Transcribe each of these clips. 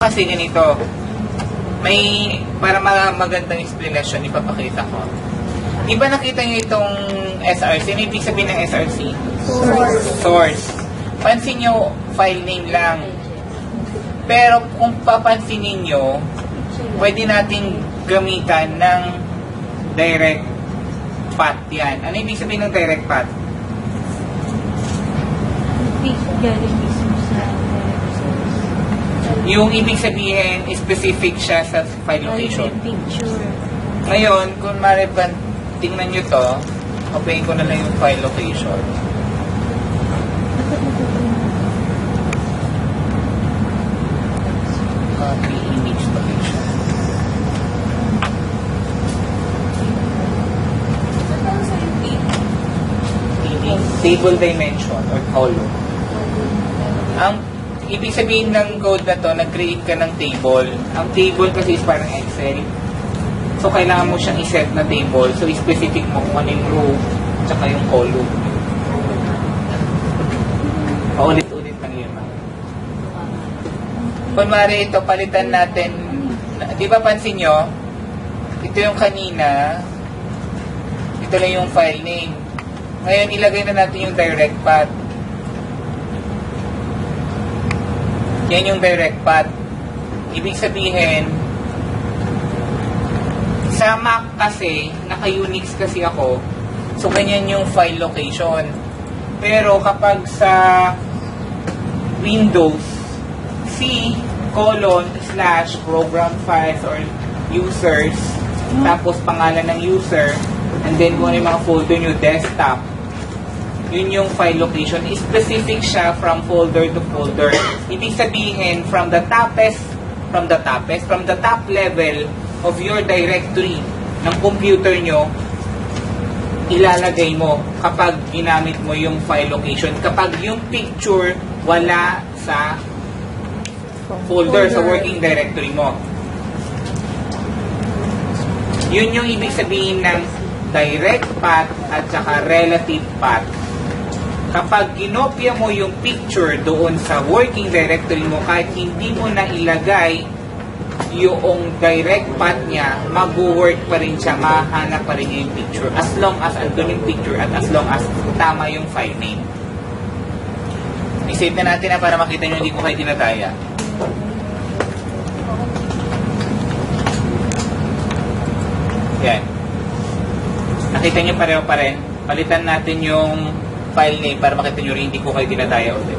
Kasi ganito, may para magandang explanation ipapakita ko. Di ba nakita niyo itong SRC? Ano ibig sabihin ng SRC? Source. Pansin niyo, file name lang. Pero kung papansinin niyo, pwede nating gamitan ng direct path yan. Ano ibig sabihin ng direct path? Yung ibig sabihin, specific siya sa file location. Ngayon, kung mariban, tingnan nyo to, open ko na lang yung file location. Copy image location. Table dimension or column. Ang ibig sabihin ng code na to, nag-create ka ng table. Ang table kasi is parang Excel. So, kailangan mo siyang iset na table. So, specific mo kung ano yung row tsaka yung column. Paulit-ulit lang yun. Kunwari ito, palitan natin. Di ba pansin nyo? Ito yung kanina. Ito lang yung file name. Ngayon, ilagay na natin yung direct path. Yan yung direct path. Ibig sabihin, sa Mac kasi, naka-Unix kasi ako, so ganyan yung file location. Pero kapag sa Windows, C:/program files or users, tapos pangalan ng user, and then kung ano yung mga folder nyo, desktop, yun yung file location. Specific siya from folder to folder. Ibig sabihin, from the top level of your directory ng computer nyo, ilalagay mo kapag ginamit mo yung file location. Kapag yung picture wala sa folder, sa working directory mo. Yun yung ibig sabihin ng direct path at saka relative path. Kapag kinopya mo yung picture doon sa working directory mo, kahit hindi mo na ilagay yung direct path niya, mag-work pa rin siya, mahanap pa rin yung picture. As long as andun yung picture at as long as tama yung file name. I-save na natin na para makita nyo hindi ko kayo tinataya. Yan. Nakita nyo pareho pa rin. Palitan natin yung file name para makita nyo rin hindi ko kayo tinataya ulit.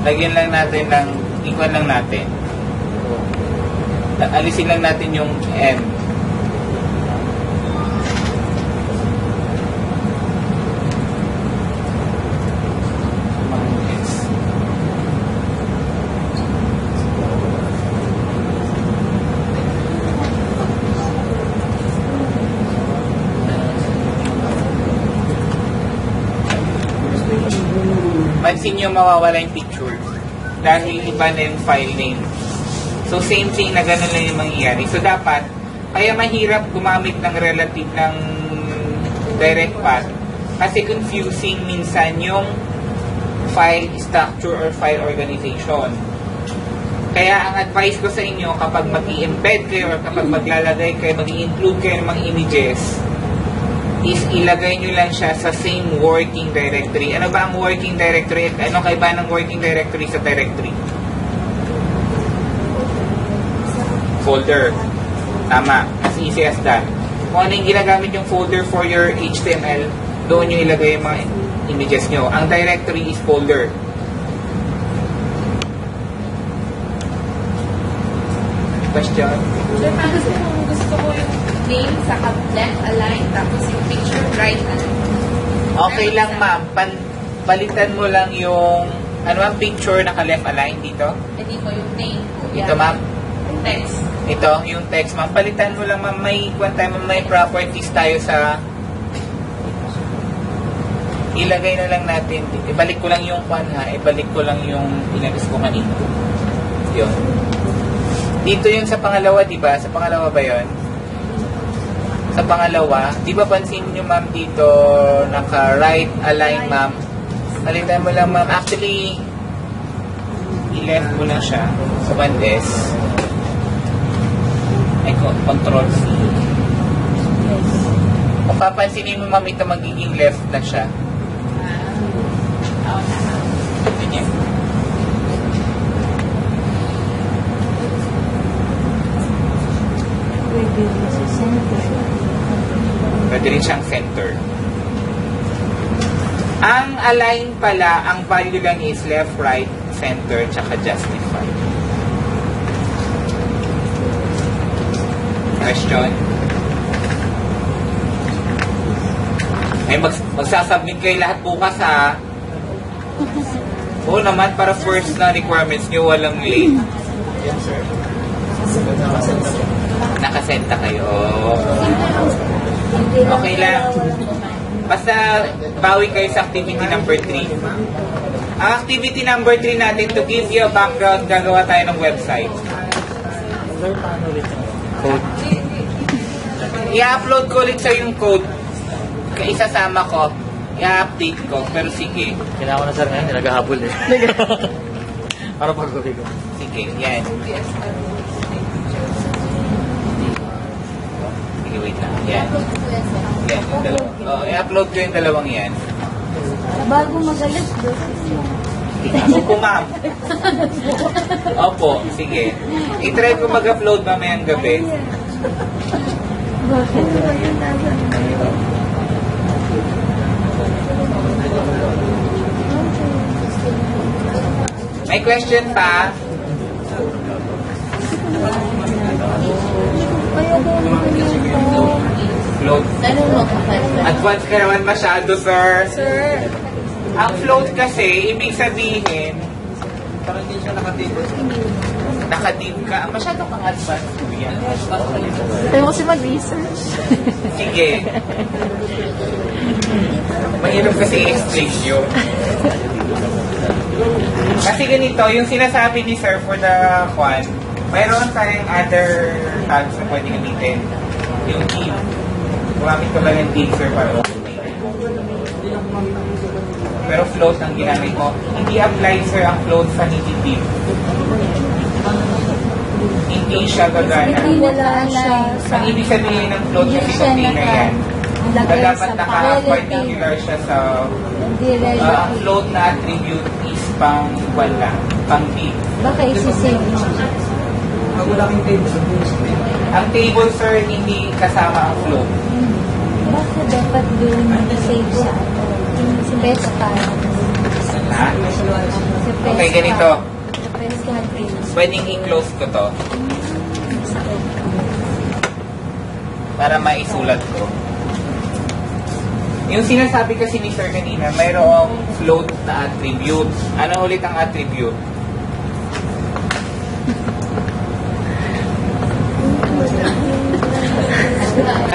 Lagyan lang natin ng, ikuan lang natin. Alisin lang natin yung M. Pansin nyo mawawala yung picture dahil iba na yung file name. So, same thing na gano'n lang yung mangyayari. So, dapat, kaya mahirap gumamit ng relative ng direct path kasi confusing minsan yung file structure or file organization. Kaya, ang advice ko sa inyo, kapag mag-i-embed kayo or kapag maglalagay kayo, mag-i-include kayo ng mga images, is ilagay nyo lang siya sa same working directory. Ano ba ang working directory? Ano kaiba ng working directory sa directory? Folder. Tama. As easy as that. Kung ano yung ginagamit yung folder for your HTML, doon nyo ilagay yung mga images nyo. Ang directory is folder. Question? Kasi kung gusto ko yung name sa left align, tapos yung picture right align. Okay lang, ma'am. Palitan mo lang yung ano ang picture naka-left align dito? Hindi ko yung name ko. Dito, ma'am? Yung text. Ito, yung text, ma'am. Palitan mo lang, ma'am. May properties tayo sa ilagay na lang natin. Ibalik ko lang yung ibalik ko lang yung pinagis ko kanina. Yun. Dito yun sa pangalawa, di ba? Sa pangalawa ba yun? Sa pangalawa, di ba pansin nyo, ma'am, dito naka-right align, ma'am? Palitan mo lang, ma'am. Actually, i-left mo lang siya. Command S. Ay, Control C. Kung papansinin mo, ma'am, ito magiging left na siya. Ganyan. Pwede rin siyang center. Ang align pala, ang value lang is left, right, center, tsaka justify. Question? Ay, magsasubmit kayo lahat bukas, ha? Oo naman, para first na requirements nyo, walang late. Yes, sir. Nakasenta kayo. Okay lang. Basta bawi kayo sa activity number 3. Ang activity number 3 natin, to give you a background, gagawa tayo ng website. Code. I-upload ko ulit sa yung code. Isasama ko. I-update ko. Pero sige. Kailangan ko na sir ngayon, naghahabol eh. Para pag-gabi ko. Sige, yan. Sige, wait lang. Yan. Yan, yung dalawa. Oh, i-upload ko yung dalawang yan. Bago magalit, Opo, ma'am. Opo, sige. I-try ko mag-upload mamayang gabi. bakit ba yun nasa? May question pa? Float. Advance ka naman masyado, sir. Sir, Ang float kasi, ibig sabihin, parang hindi siya nakadip ka. Masyado kang advance, kuya. Ayaw kasi mag-research. Sige. Mahirap kasi i-explain yun. Kasi ganito, yung sinasabi ni sir for the Juan, mayroon tayong other tags na pwede gamitin. Yung div. Gumamit ko ba ng div, sir, para pero float ang ginamit mo. Hindi apply, sir, ang float sa hindi div. Hindi siya gagana. Hindi wala siya sa... Ang ibig sabihin ng float kasi container yan. Na dapat naka-particular siya sa ang float na attribute is pang wala, pang div. Baka isi-save mo. Ang table, sir, hindi kasama ang float. Baka dapat doon save sa specify. Ha? Okay, ganito. Pwedeng i-close ko to para maisulat ko. Yung sinasabi kasi ni sir kanina, mayroong float na attribute. Ano ulit ang attribute?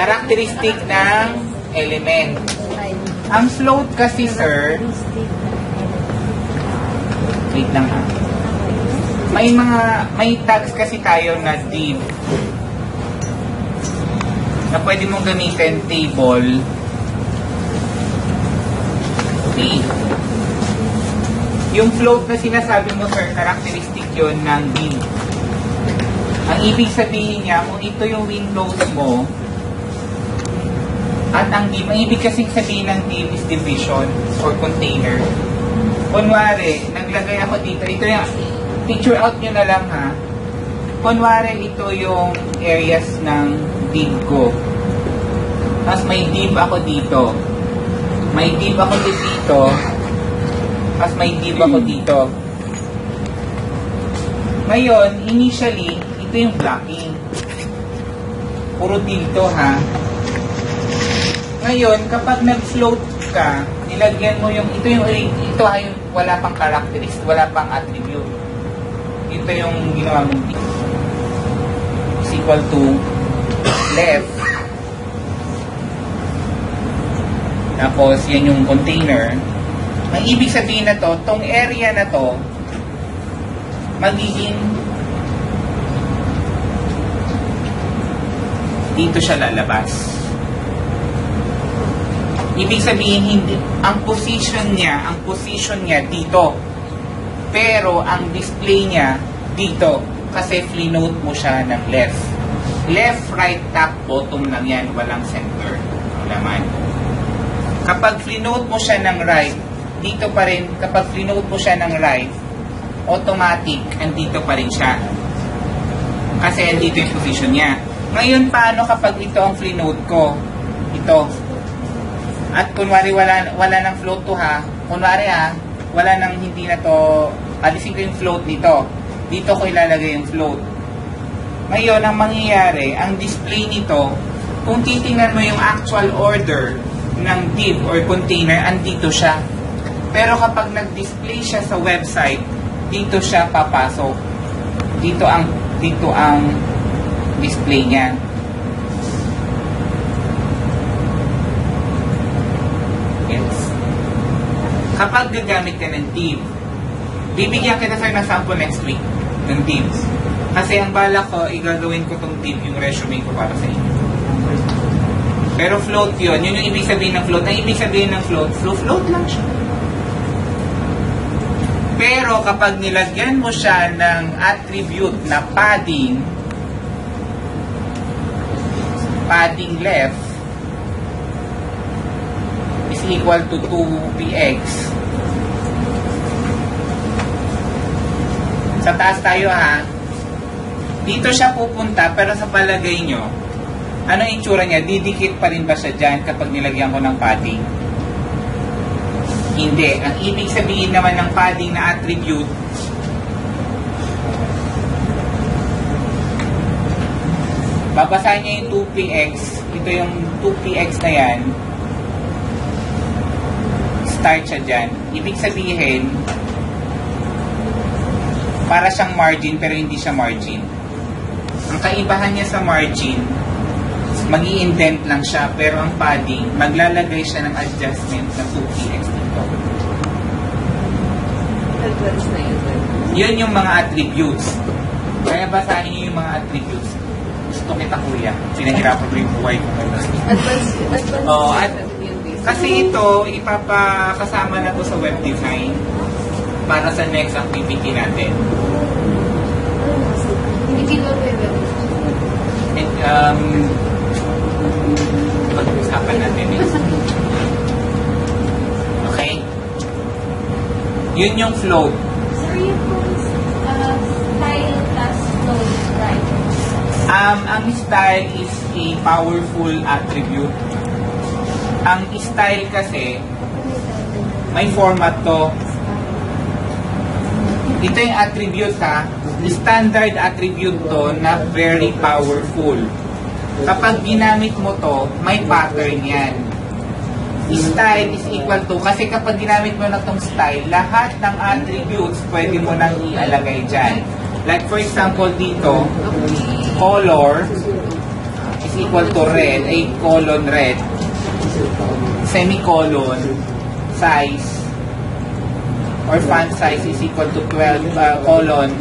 Characteristic ng element. Ang float kasi, sir, wait lang ha. May tags kasi tayo na div na pwede mong gamitin table div. Yung float na sinasabi mo, sir, characteristic yon ng div. Ang ibig sabihin niya, kung ito yung windows mo, at ang div, ang ibig kasing sabihin ng div is division or container. Kunwari, naglagay ako dito, ito yung, picture out nyo na lang ha. Kunwari, ito yung areas ng div ko. Tapos may div ako dito. May div ako dito. Tapos may div ako dito. Ngayon, initially, ito yung blocking. Puro dito ha. Ngayon, kapag nag-float ka, nilagyan mo yung, ito yung wala pang characteristic, wala pang attribute. Ito yung ginawa mong is equal to left. Tapos, yan yung container. Ang ibig sabihin na to, tong area na to, magiging dito siya lalabas. Ibig sabihin, hindi, ang position niya dito. Pero ang display niya dito kasi flinote mo siya ng left. Left, right, top, bottom lang yan. Walang center. Ang laman. Kapag flinote mo siya ng right, dito pa rin, kapag flinote mo siya ng right, automatic, andito pa rin siya. Kasi andito yung position niya. Ngayon, paano kapag ito ang flinote ko? Ito. At kunwari wala nang float to ha. Kunwari ha, wala nang hindi na to, alisin ko yung float dito. Dito ko ilalagay yung float. Ngayon, ang mangyayari, ang display nito, kung titingnan mo yung actual order ng div or container, andito siya. Pero kapag nag-display siya sa website, dito siya papasok. Dito ang display niya. Yes. Kapag gagamit ka ng div, bibigyan kita sir ng sample next week ng divs. Kasi ang bala ko, igagawin ko tong div yung resume ko para sa inyo. Pero float yun yung ibig sabihin ng float. Ang ibig sabihin ng float lang siya. Pero kapag nilagyan mo siya ng attribute na padding left is equal to 2px. Sa taas tayo ha. Dito siya pupunta pero sa palagay nyo, ano yung itsura niya? Didikit pa rin ba siya dyan kapag nilagyan ko ng padding? Hindi. Ang ibig sabihin naman ng padding na attribute, babasahin niya yung 2px. Ito yung 2px na yan. Start siya dyan. Ibig sabihin, para siyang margin pero hindi siya margin. Ang kaibahan niya sa margin, mag-i-indent lang siya, pero ang padding, maglalagay siya ng adjustment na 2px dito. Yun yung mga attributes. Kaya basahin niyo yung mga attributes. Gusto kita kuya. Pinahirapan ko yung buhay ko. Kasi ito, ipapakasama na to sa web design para sa next activity natin. Pag-usapan natin eh. Okay? Yun yung float. Sir, yun po style plus float, right? Ang style is a powerful attribute. Ang style kasi, may format to. Ito yung attribute ha. Standard attribute to na very powerful. Kapag ginamit mo to, may pattern yan. Style is equal to, kasi kapag ginamit mo na tong style, lahat ng attributes pwede mo nang ialagay dyan. Like for example dito, color is equal to red, ay colon red, semicolon, size, or font size is equal to 12, colon,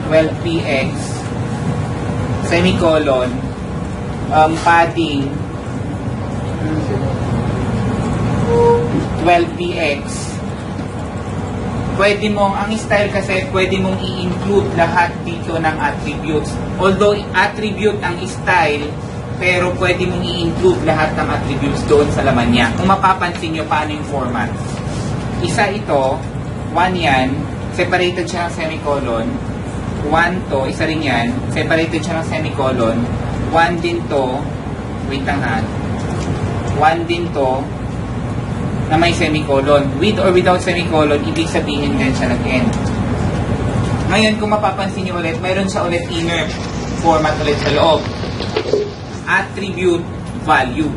12px, semicolon, padding, 12px. Pwede mong, ang style kasi, pwede mong i-include lahat dito ng attributes. Although attribute ang style, pero pwede mong i-include lahat ng attributes doon sa laman niya. Kung mapapansin nyo, paano yung format? Isa ito, 1 yan, separated siya ng semicolon. 1 to, isa rin yan, separated siya ng semicolon. 1 din to, wait lang ha, 1 din to, na may semicolon. With or without semicolon, ibig sabihin ganyan siya nag-end. Ngayon, kung mapapansin niyo ulit, mayroon siya ulit inner format ulit sa loob. Attribute value.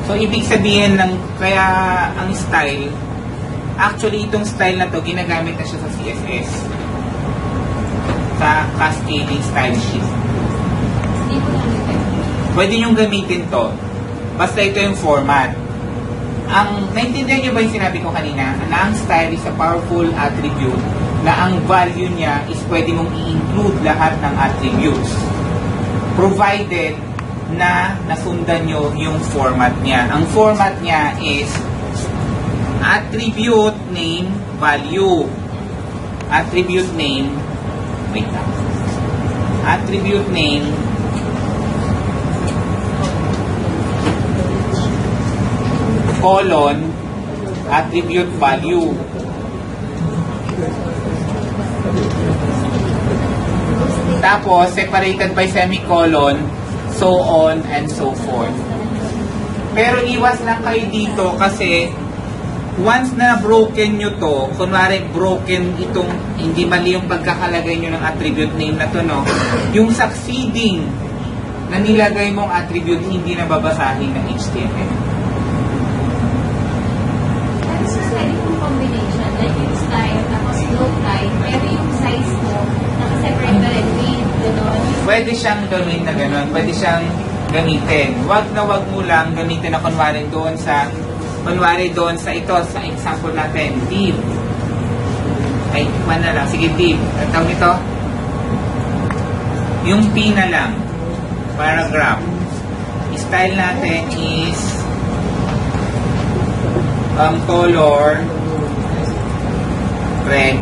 So, ibig sabihin ng, kaya ang style, actually itong style na to, ginagamit na siya sa CSS. Sa cascading style sheet. Pwede niyong gamitin to. Basta ito yung format. Naintindihan niyo ba yung sinabi ko kanina? Na ang style is a powerful attribute na ang value niya is pwede mong i-include lahat ng attributes. Provided na nasundan nyo yung format niya. Ang format niya is attribute name value. attribute name, wait lang. Attribute name, colon, attribute value. Tapos, separated by semicolon, so on and so forth. Pero iwas lang kayo dito kasi once na broken nyo to, kunwari broken itong, hindi mali yung pagkakalagay nyo ng attribute name na to, no? Yung succeeding na nilagay mong attribute, hindi na babasahin ng HTML. Ano sir, pwede kong combination, like yung style, tapos low type, pero yung size mo, nakaseparate pa rin with, gano'n. Pwede siyang gawin na gano'n, pwede siyang gamitin. Wag na wag mo lang gamitin na kunwari doon sa ito, sa example natin, div. Ay, man na lang. Sige, div. Ang tawag nito? Yung P na lang. Paragraph. Style natin is color, red,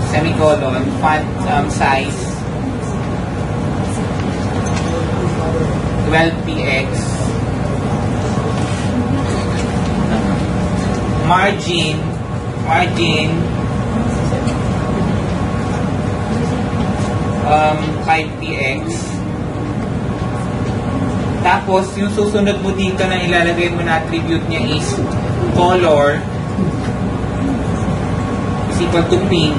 semicolon, font size, 12px, margin 5px. Tapos yung susunod mo dito na ilalagay mo na attribute niya is color is equal to pink.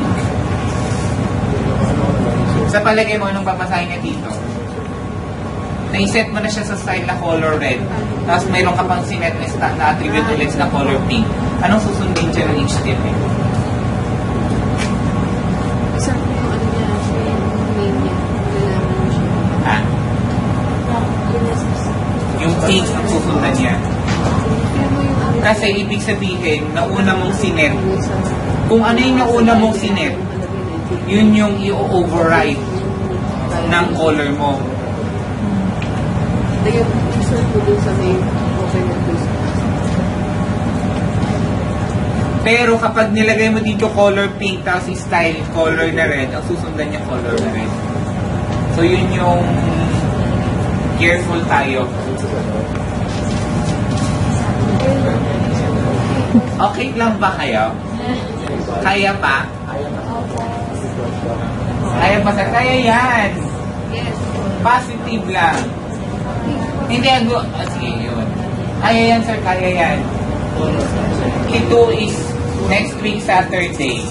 Sa palagay mo, anong papasahin niya dito? Na-set mo na siya sa style na color red. Tapos mayroon ka pang sinet na attribute ulit na color pink. Anong susundin siya ng HTML? Isa po yung ano niya, yung name niya. Kailangan mo siya. Ha? Yung pink ang susundan niya. Kasi ibig sabihin, nauna mong sinet. Kung ano yung nauna mong sinet, yun yung i-override ng color mo. Kaya isa po dun sa may open na place. Pero kapag nilagay mo dito color pink tapos style color na red, ang susundan niya color na red. So yun yung careful tayo. Okay lang ba kayo? Kaya pa? Kaya pa sa kaya yan. Yes. Positive lang. Hindi sige yun. Kaya yan sir, kaya yan. Ito is next week Saturday.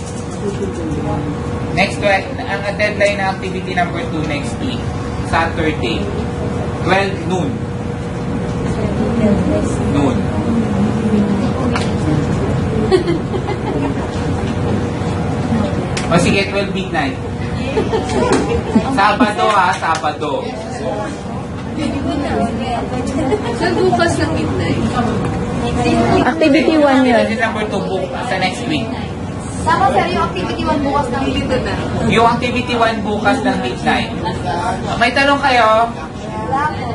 Ang deadline na activity number 2 next week, Saturday, 12 noon. Noon. O sige, 12 midnight. Sabado ha, Sabado. Saan bukas ng midnight? Activity 1 yun. Activity number 2 book sa next week. Tama sir, yung activity 1 bukas ng Dito na. Yung activity 1 bukas ng midnight. May tanong kayo? Wala po.